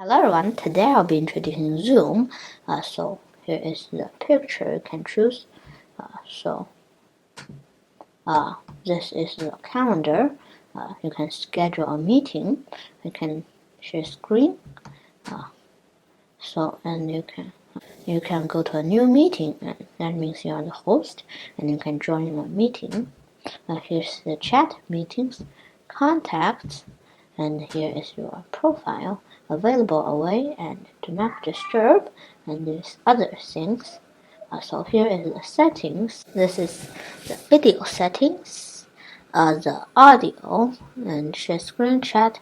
Hello everyone, today I'll be introducing Zoom. So here is the picture you can choose. This is the calendar. You can schedule a meeting. You can share screen. And you can go to a new meeting, and that means you are the host, and you can join the meeting. Here's the chat meetings, contacts, and here is your profile, available away and do not disturb, and these other things. So here is the settings. This is the video settings, the audio, and share screen chat.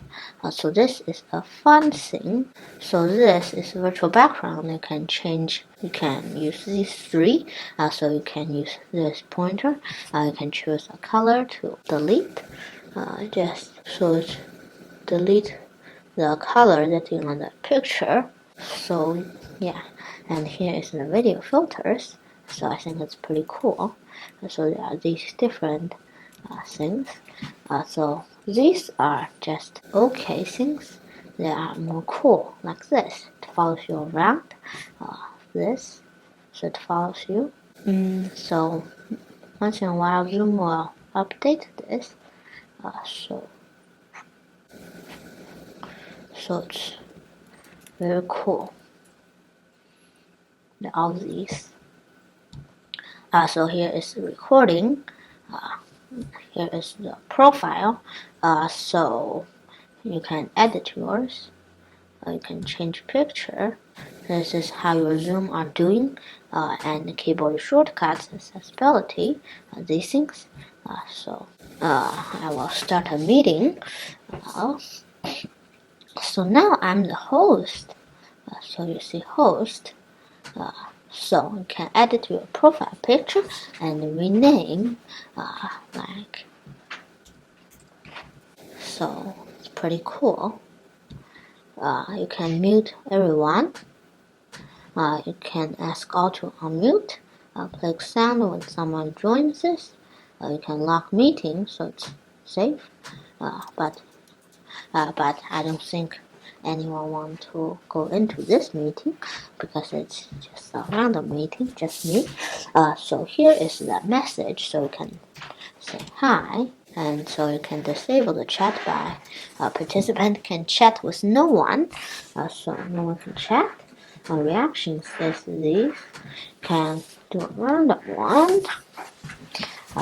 So this is a fun thing. So this is virtual background. You can change. You can use these three. So you can use this pointer. You can choose a color to delete. Delete the color that is on the picture. So yeah, and here is the video filters. So I think it's pretty cool. So there are these different things. So these are just okay things. They are more cool, like this. It follows you around. This, so it follows you. So once in a while, Zoom will update this. So it's very cool. All these. So here is the recording. Here is the profile. So you can edit yours. You can change picture. This is how your Zoom are doing, and the keyboard shortcuts, accessibility, these things. I will start a meeting. So now I'm the host. So you see host. So you can edit your profile picture and rename, so it's pretty cool. You can mute everyone. You can ask all to unmute. Click sound when someone joins this. You can lock meetings, so it's safe. But I don't think anyone want to go into this meeting because it's just a random meeting, just me. So here is the message, so you can say hi, and so you can disable the chat by participant can chat with no one, so no one can chat. Reactions is these, can do a random one.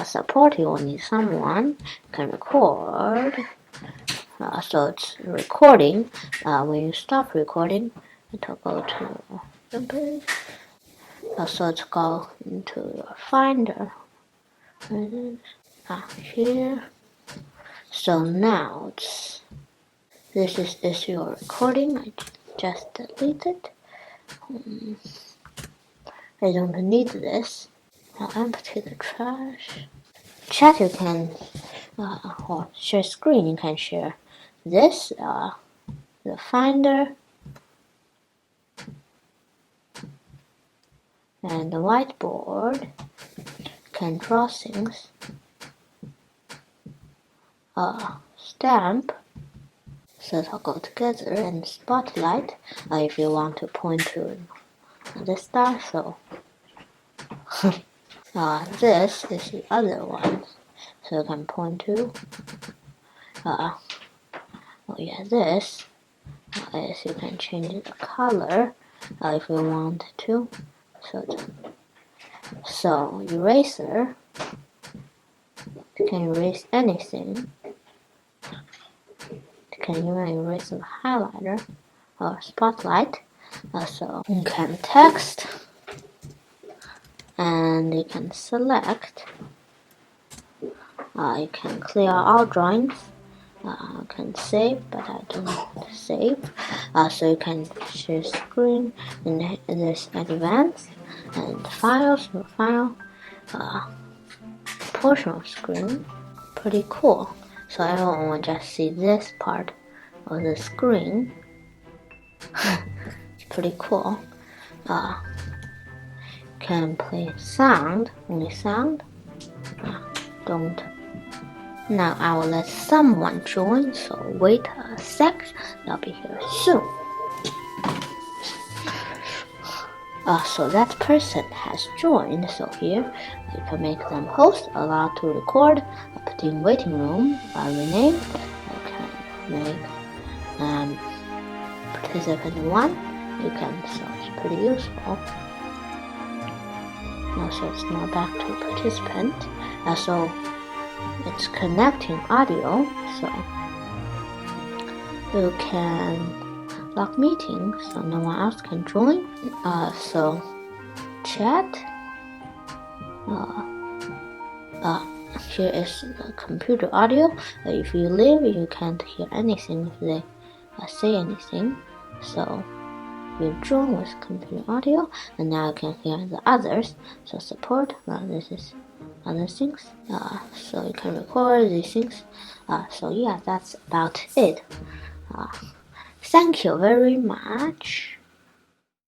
Support you need someone, can record. So it's recording. When you stop recording, it'll go to the page. So it's go into your Finder. Here. So now this is your recording. I just delete it. I don't need this. I'll empty the trash. Chat you can, or share screen you can share this, the Finder, and the whiteboard. Can draw things. Stamp. So it'll go together, and spotlight. If you want to point to the star, so this is the other one. So you can point to. This is you can change the color if you want to. So eraser. You can erase anything. You can even erase a highlighter or spotlight. So you can text, and you can select. You can clear all drawings. You can save, but I don't want to save. So you can share screen, and there's advanced and files. Your file, portion of screen, pretty cool. So everyone will just see this part of the screen. It's pretty cool. Can play sound, only sound. Don't. Now I will let someone join, so wait a sec. I'll be here soon. So that person has joined. So here you can make them host, allowed to record, put in waiting room, rename. You can make participant 1. You can, so it's pretty useful. So it's now back to participant. So it's connecting audio. So you can lock meeting, so no one else can join. So chat. Here is the computer audio. If you leave, you can't hear anything if they say anything. So you join with computer audio, and now you can hear the others. So support. This is other things. So you can record these things. So yeah, that's about it. Thank you very much.